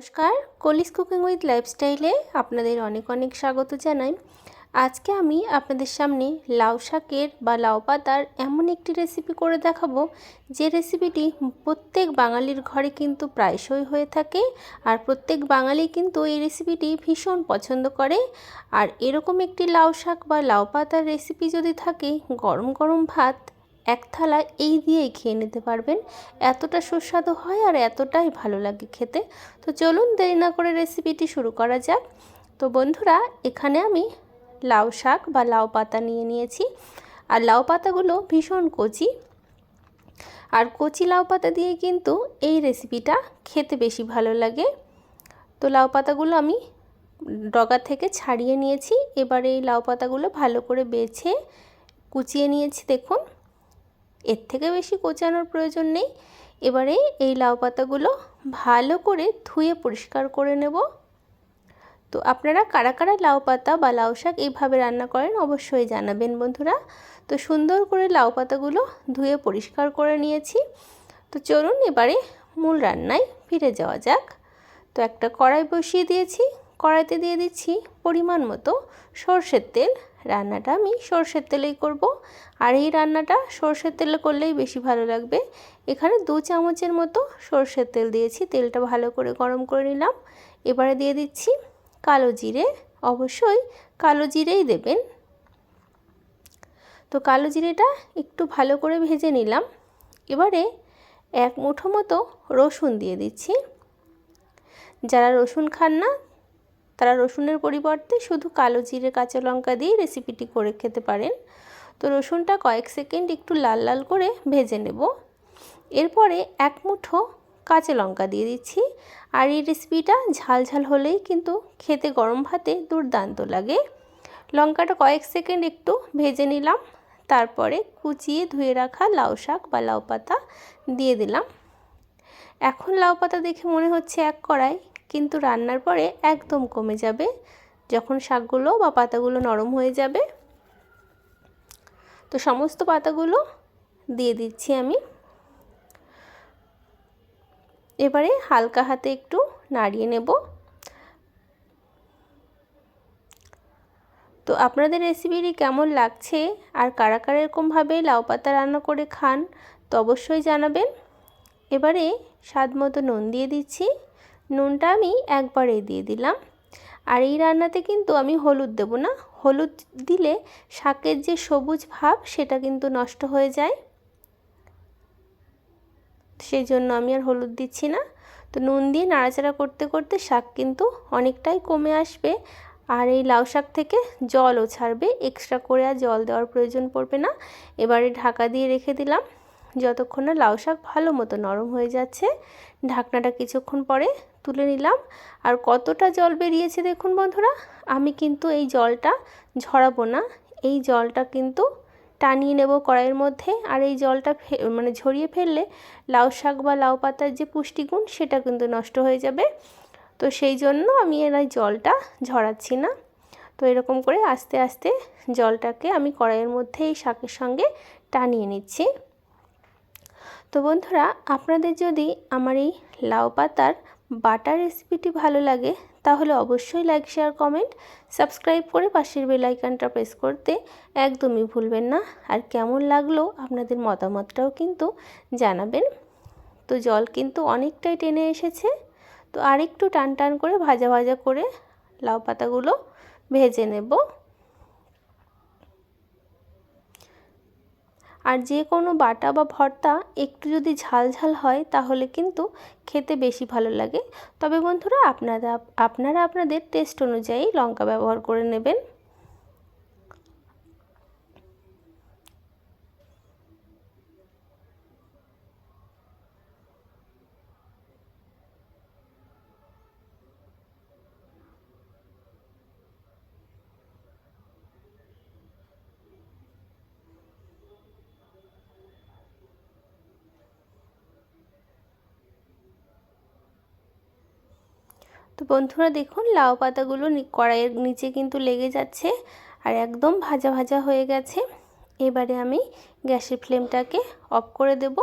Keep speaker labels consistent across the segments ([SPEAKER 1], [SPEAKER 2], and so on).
[SPEAKER 1] নমস্কার, কলিস cooking with লাইফস্টাইলে আপনাদের অনেক অনেক স্বাগত জানাই। আজকে আমি আপনাদের সামনে লাউ শাকের বা লাউ পাতার এমন একটি রেসিপি করে দেখাবো, যে রেসিপিটি প্রত্যেক বাঙালির ঘরে কিন্তু প্রায়শই হয়ে থাকে। আর প্রত্যেক বাঙালি কিন্তু এই রেসিপিটি ভীষণ পছন্দ করে। আর এরকম একটি লাউ শাক বা লাউ পাতার রেসিপি যদি থাকে, গরম গরম ভাত এক থালা এই দিয়েই খেয়ে নিতে পারবেন। এতটা সুস্বাদু হয় আর এতটাই ভালো লাগে খেতে। তো চলুন দেরি না করে রেসিপিটি শুরু করা যাক। তো বন্ধুরা, এখানে আমি লাউ শাক বা লাউ পাতা নিয়ে নিয়েছি। আর লাউ পাতাগুলো ভীষণ কচি, আর কচি লাউ পাতা দিয়ে কিন্তু এই রেসিপিটা খেতে বেশি ভালো লাগে। তো লাউ পাতাগুলো আমি ডগা থেকে ছাড়িয়ে নিয়েছি। এবারে এই লাউ পাতাগুলো ভালো করে বেছে কুচিয়ে নিয়েছি। দেখুন, এর থেকে বেশি কোচানোর প্রয়োজন নেই। এবারে এই লাউ পাতাগুলো ভালো করে ধুয়ে পরিষ্কার করে নেব। তো আপনারা কারা কারা লাউ পাতা বা লাউ শাক এইভাবে রান্না করেন অবশ্যই জানাবেন বন্ধুরা। তো সুন্দর করে লাউ পাতাগুলো ধুয়ে পরিষ্কার করে নিয়েছি। তো চলুন এবারে মূল রান্নায় ফিরে যাওয়া যাক। তো একটা কড়াই বসিয়ে দিয়েছি। কড়াইতে দিয়ে দিচ্ছি পরিমাণ মতো সরষের তেল। রান্নাটা আমি সরষের তেলেই করব, আর এই রান্নাটা সরষের তেলে করলেই বেশি ভালো লাগবে। এখানে 2 চামচের মতো সরষের তেল দিয়েছি। তেলটা ভালো করে গরম করে নিলাম। এবারে দিয়ে দিচ্ছি কালো জিরে। অবশ্যই কালো জিরেই দেবেন। তো কালো জিরেটা একটু ভালো করে ভেজে নিলাম। এবারে 1 মুঠো মতো রসুন দিয়ে দিচ্ছি। যারা রসুন খান না, তারা রসুনের পরিবর্তে শুধু কালো জিরে কাঁচা লঙ্কা দিয়ে রেসিপিটি করে খেতে পারেন। তো রসুনটা কয়েক সেকেন্ড একটু লাল লাল করে ভেজে নেব। এরপরে 1 মুঠো কাঁচা লঙ্কা দিয়ে দিচ্ছি। আর এই রেসিপিটা ঝাল ঝাল হলেই কিন্তু খেতে গরম ভাতে দুর্দান্ত লাগে। লঙ্কাটা কয়েক সেকেন্ড একটু ভেজে নিলাম। তারপরে কুচিয়ে ধুয়ে রাখা লাউ শাক বা লাউ পাতা দিয়ে দিলাম। এখন লাউ পাতা দেখে মনে হচ্ছে এক কড়াই, কিন্তু রান্নার পরে একদম কমে যাবে যখন শাকগুলো বা পাতাগুলো নরম হয়ে যাবে। তো সমস্ত পাতাগুলো দিয়ে দিচ্ছি আমি। এবারে হালকা হাতে একটু নাড়িয়ে নেব। তো আপনাদের রেসিপিটি কেমন লাগছে আর কারা কারা এরকমভাবে লাউ পাতা রান্না করে খান, তো অবশ্যই জানাবেন। এবারে স্বাদ মতো নুন দিয়ে দিচ্ছি। নুনটা আমি একবারে দিয়ে দিলাম। আর এই রান্নাতে কিন্তু আমি হলুদ দেব না। হলুদ দিলে শাকের যে সবুজ ভাব সেটা কিন্তু নষ্ট হয়ে যায়, সেই জন্য আমি আর হলুদ দিচ্ছি না। তো নুন দিয়ে নাড়াচাড়া করতে করতে শাক কিন্তু অনেকটাই কমে আসবে। আর এই লাউ শাক থেকে জলও ছাড়বে, এক্সট্রা করে আর জল দেওয়ার প্রয়োজন পড়বে না। এবারে ঢাকা দিয়ে রেখে দিলাম যতক্ষণ না লাউ শাক ভালো মতো নরম হয়ে যাচ্ছে। ঢাকনাটা কিছুক্ষণ পরে তুলে নিলাম। আর কতটা জল বেরিয়েছে দেখুন বন্ধুরা। আমি কিন্তু এই জলটা ঝরাবো না, এই জলটা কিন্তু টানিয়ে নেব কড়াইয়ের মধ্যে। আর এই জলটা ঝরিয়ে ফেললে লাউ শাক বা লাউ পাতার যে পুষ্টিগুণ সেটা কিন্তু নষ্ট হয়ে যাবে। তো সেই জন্য আমি এই জলটা ঝরাচ্ছি না। তো এরকম করে আস্তে আস্তে জলটাকে আমি কড়াইয়ের মধ্যে এই শাকের সঙ্গে টানিয়ে নিচ্ছি। তো বন্ধুরা, আপনাদের যদি আমার এই লাউ পাতার বাটার রেসিপিটি ভালো লাগে, তাহলে অবশ্যই লাইক শেয়ার কমেন্ট সাবস্ক্রাইব করে পাশের বেল আইকনটা প্রেস করতে একদমই ভুলবেন না। আর কেমন লাগলো আপনাদের মতামতটাও কিন্তু জানাবেন। তো জল কিন্তু অনেকটাই টেনে এসেছে। তো আরেকটু টান টান করে ভাজা ভাজা করে লাউ পাতাগুলো ভেজে নেব। আর যে কোনো বাটা বা ভর্তা একটু যদি ঝাল ঝাল হয় তাহলে কিন্তু খেতে বেশি ভালো লাগে। তবে বন্ধুরা, আপনারা আপনাদের টেস্ট অনুযায়ী লঙ্কা ব্যবহার করে নেবেন। তো বন্ধুরা দেখুন, লাউ পাতাগুলো কড়াইয়ের নিচে কিন্তু লেগে যাচ্ছে আর একদম ভাজা ভাজা হয়ে গেছে। এবারে আমি গ্যাসের ফ্লেমটাকে অফ করে দেব।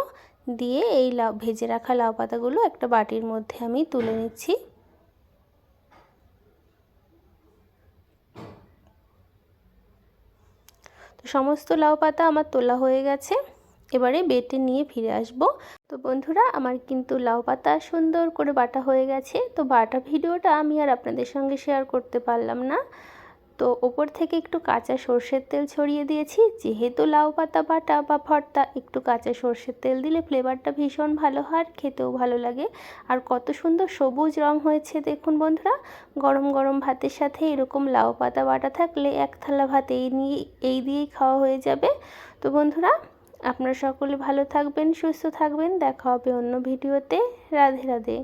[SPEAKER 1] দিয়ে এই ভেজে রাখা লাউ পাতাগুলো একটা বাটির মধ্যে আমি তুলে নিচ্ছি। তো সমস্ত লাউ পাতা আমার তোলা হয়ে গেছে, এবারে বেটে নিয়ে ফিরে আসব। তো বন্ধুরা, আমার কিন্তু লাউ পাতা সুন্দর করে বাটা হয়ে গেছে। তো বাটা ভিডিওটা আমি আর আপনাদের সঙ্গে শেয়ার করতে পারলাম না। তো ওপর থেকে একটু কাঁচা সর্ষের তেল ছড়িয়ে দিয়েছি। যেহেতু লাউ পাতা বাটা বা ভর্তা, একটু কাঁচা সর্ষের তেল দিলে ফ্লেভারটা ভীষণ ভালো হয়, খেতেও ভালো লাগে। আর কত সুন্দর সবুজ রং হয়েছে দেখুন বন্ধুরা। গরম গরম ভাতের সাথে এরকম লাউ পাতা বাটা থাকলে এক থালা ভাত এই দিয়েই খাওয়া হয়ে যাবে। তো বন্ধুরা, আপনারা সকলে ভালো থাকবেন, সুস্থ থাকবেন। দেখা হবে অন্য ভিডিওতে। রাধে রাধে।